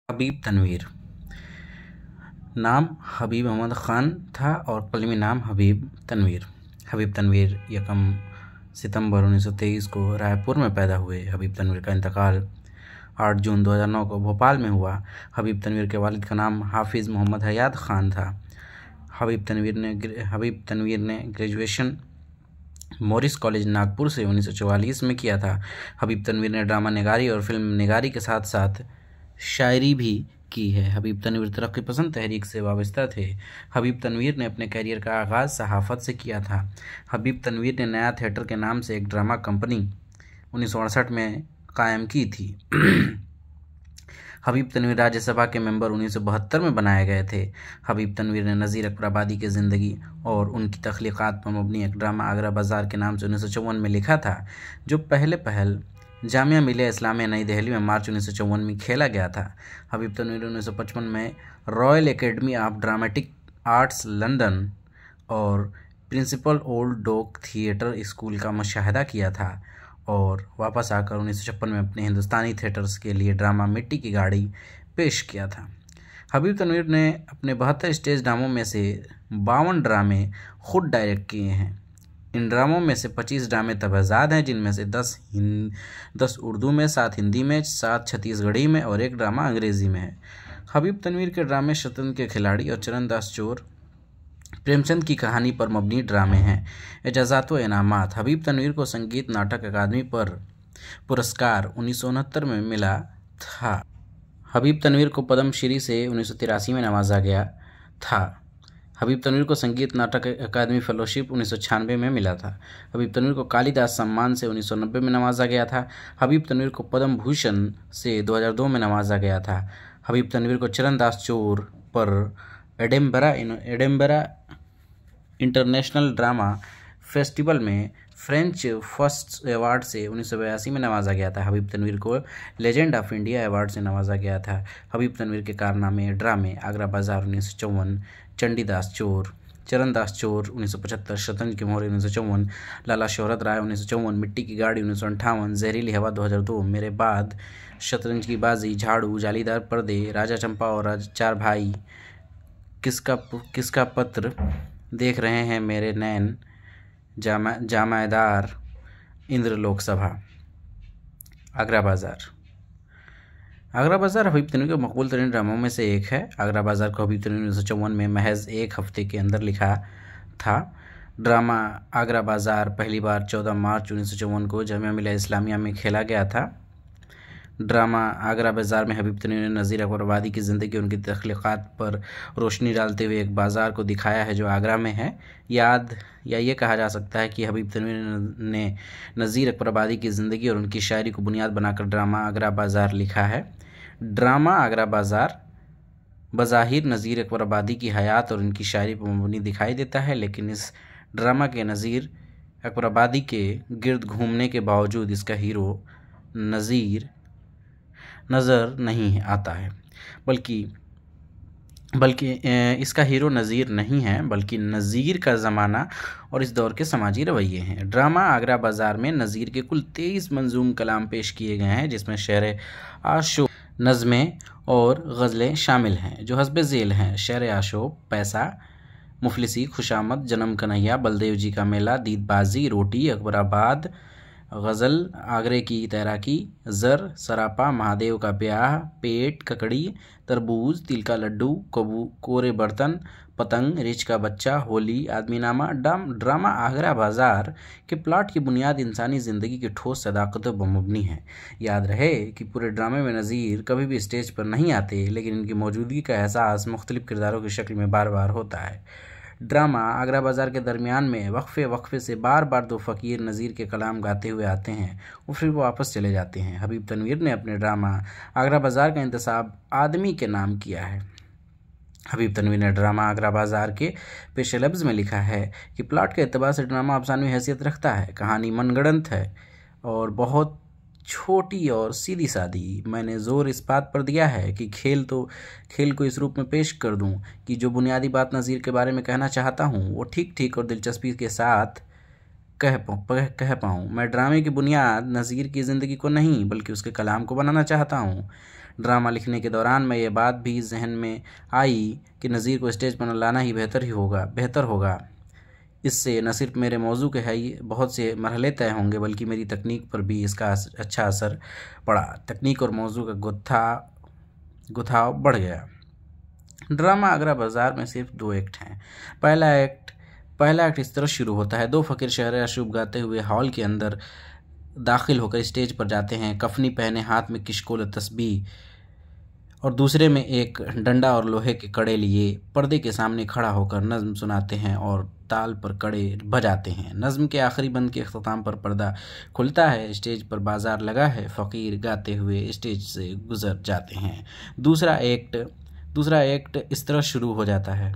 हबीब तनवीर। नाम हबीब अहमद ख़ान था और कलमी नाम हबीब तनवीर। हबीब तनवीर 1 सितंबर 1923 को रायपुर में पैदा हुए। हबीब तनवीर का इंतकाल 8 जून 2009 को भोपाल में हुआ। हबीब तनवीर के वालिद का नाम हाफिज़ मोहम्मद हयात ख़ान था। हबीब तनवीर ने ग्रेजुएशन मॉरिस कॉलेज नागपुर से 1944 में किया था। हबीब तनवीर ने ड्रामा निगारी और फिल्म निगारी के साथ साथ शायरी भी की है। हबीब तनवीर तरक्की पसंद तहरीक से वाबस्ता थे। हबीब तनवीर ने अपने कैरियर का आगाज़ सहाफ़त से किया था। हबीब तनवीर ने नया थिएटर के नाम से एक ड्रामा कंपनी 1968 में कायम की थी। हबीब तनवीर राज्यसभा के मेंबर 1972 में बनाए गए थे। हबीब तनवीर ने नज़ीर अकबर आबादी की ज़िंदगी और उनकी तख्लीक़ात पर मबनी एक ड्रामा आगरा बाज़ार के नाम से 1954 में लिखा था, जो पहल जामिया मिलिया इस्लामिया नई दिल्ली में मार्च 1954 में खेला गया था। हबीब तनवीर 1955 में royal academy of dramatic arts London और प्रिंसिपल ओल्ड डोक थिएटर स्कूल का मुशाहिदा किया था और वापस आकर 1956 में अपने हिंदुस्तानी थिएटर्स के लिए ड्रामा मिट्टी की गाड़ी पेश किया था। हबीब तनवीर ने अपने 72 स्टेज ड्रामों में से 52 ड्रामे खुद डायरेक्ट किए हैं। इन ड्रामों में से 25 ड्रामे तबज़ाद हैं, जिनमें से 10 उर्दू में, 7 हिंदी में, 7 छत्तीसगढ़ी में और 1 ड्रामा अंग्रेज़ी में है। हबीब तनवीर के ड्रामे शतरंज के खिलाड़ी और चरणदास चोर प्रेमचंद की कहानी पर मबनी ड्रामे हैं। एजाज़ात व इनामात। हबीब तनवीर को संगीत नाटक अकादमी पर पुरस्कार 1969 में मिला था। हबीब तनवीर को पद्म श्री से 1983 में नवाजा गया था। हबीब तनवीर को संगीत नाटक अकादमी फेलोशिप 1996 में मिला था। हबीब तनवीर को कालिदास सम्मान से 1990 में नवाजा गया था। हबीब तनवीर को पद्म भूषण से 2002 में नवाजा गया था। हबीब तनवीर को चरणदास चोर पर एडिनबरा इंटरनेशनल ड्रामा फेस्टिवल में फ्रेंच फर्स्ट अवार्ड से 1982 में नवाजा गया था। हबीब तनवीर को लेजेंड ऑफ इंडिया अवार्ड से नवाजा गया था। हबीब तनवीर के कारनामे ड्रामे आगरा बाज़ार 1954, चंडीदास चोर, चरणदास चोर 1975, शतरंज के मोहरे 1954, लाला शोहरत राय 1954, मिट्टी की गाड़ी 1958, जहरीली हवा 2002, मेरे बाद, शतरंज की बाजी, झाड़ू, जालीदार पर्दे, राजा चंपा और 4 भाई, किसका पत्र, देख रहे हैं मेरे नैन, जामादार, इंद्र लोकसभा। आगरा बाज़ार। आगरा बाज़ार हबीब तनवीर के मकबूल तरीन ड्रामों में से एक है। आगरा बाज़ार को हबीब तनवीर 1954 में महज 1 हफ्ते के अंदर लिखा था। ड्रामा आगरा बाज़ार पहली बार 14 मार्च 1954 को जामिया मिलिया इस्लामिया में खेला गया था। ड्रामा आगरा बाज़ार में हबीब तनवीर ने नज़ीर अकबर आबादी की ज़िंदगी और उनकी तख्लीक़ात पर रोशनी डालते हुए एक बाज़ार को दिखाया है जो आगरा में है। ये कहा जा सकता है कि हबीब तनवीर ने नज़ीर अकबर आबादी की ज़िंदगी और उनकी शायरी को बुनियाद बनाकर ड्रामा आगरा बाज़ार लिखा है। ड्रामा आगरा बाज़ार बज़ाहिर नज़ीर अकबर आबादी की हयात और उनकी शायरी पर मबनी दिखाई देता है, लेकिन इस ड्रामा के नज़ीर अकबर आबादी के गिर्द घूमने के बावजूद इसका हीरो नज़र नहीं आता है, बल्कि इसका हीरो नज़ीर नहीं है, बल्कि नज़ीर का ज़माना और इस दौर के समाजी रवैये हैं। ड्रामा आगरा बाज़ार में नज़ीर के कुल 23 मंजूम कलाम पेश किए गए हैं, जिसमें शेर आशोक, नज़में और गज़लें शामिल हैं, जो हस्ब ज़ेल हैं। शेर आशोक, पैसा, मुफलिसी, खुशामद, जन्म कन्हैया, बलदेव जी का मेला, दीदबाजी, रोटी, अकबराबाद, गज़ल, आगरे की तैराकी, ज़र, सरापा, महादेव का ब्याह, पेट, ककड़ी, तरबूज, तिल का लड्डू, कोरे बर्तन, पतंग, रिछ का बच्चा, होली, आदमीनामा। ड्रामा आगरा बाज़ार के प्लॉट की बुनियाद इंसानी ज़िंदगी की ठोस सदाकतों पर मबनी है। याद रहे कि पूरे ड्रामे में नज़ीर कभी भी स्टेज पर नहीं आते, लेकिन इनकी मौजूदगी का एहसास मुख्तलिफ किरदारों की शक्ल में बार बार होता है। ड्रामा आगरा बाज़ार के दरमियान में वक्फे से बार 2 फ़कीर नज़ीर के कलाम गाते हुए आते हैं और फिर वो वापस चले जाते हैं। हबीब तनवीर ने अपने ड्रामा आगरा बाज़ार का इंतसाब आदमी के नाम किया है। हबीब तनवीर ने ड्रामा आगरा बाज़ार के पेश लफ्ज़ में लिखा है कि प्लॉट के एतबार से ड्रामा अफसानवी हैसियत रखता है। कहानी मनगढ़ंत है और बहुत छोटी और सीधी सादी। मैंने ज़ोर इस बात पर दिया है कि खेल को इस रूप में पेश कर दूं कि जो बुनियादी बात नज़ीर के बारे में कहना चाहता हूं वो ठीक और दिलचस्पी के साथ कह पाऊँ। मैं ड्रामे की बुनियाद नज़ीर की ज़िंदगी को नहीं बल्कि उसके कलाम को बनाना चाहता हूँ। ड्रामा लिखने के दौरान मैं ये बात भी ज़हन में आई कि नज़ीर को स्टेज पर लाना ही बेहतर होगा। इससे न सिर्फ मेरे मौजू के बहुत से मरहले तय होंगे बल्कि मेरी तकनीक पर भी इसका अच्छा असर पड़ा। तकनीक और मौजू का गुथाव बढ़ गया। ड्रामा आगरा बाज़ार में सिर्फ 2 एक्ट हैं। पहला एक्ट इस तरह शुरू होता है। 2 फ़कीर शहर अशूब गाते हुए हॉल के अंदर दाखिल होकर स्टेज पर जाते हैं। कफनी पहने, हाथ में किशकोल तस्बीह और दूसरे में एक डंडा और लोहे के कड़े लिए पर्दे के सामने खड़ा होकर नज़्म सुनाते हैं और ताल पर कड़े बजाते हैं। नज़्म के आखिरी बंद के अख्ताम पर पर्दा खुलता है। स्टेज पर बाजार लगा है। फ़कीर गाते हुए स्टेज से गुजर जाते हैं। दूसरा एक्ट इस तरह शुरू हो जाता है।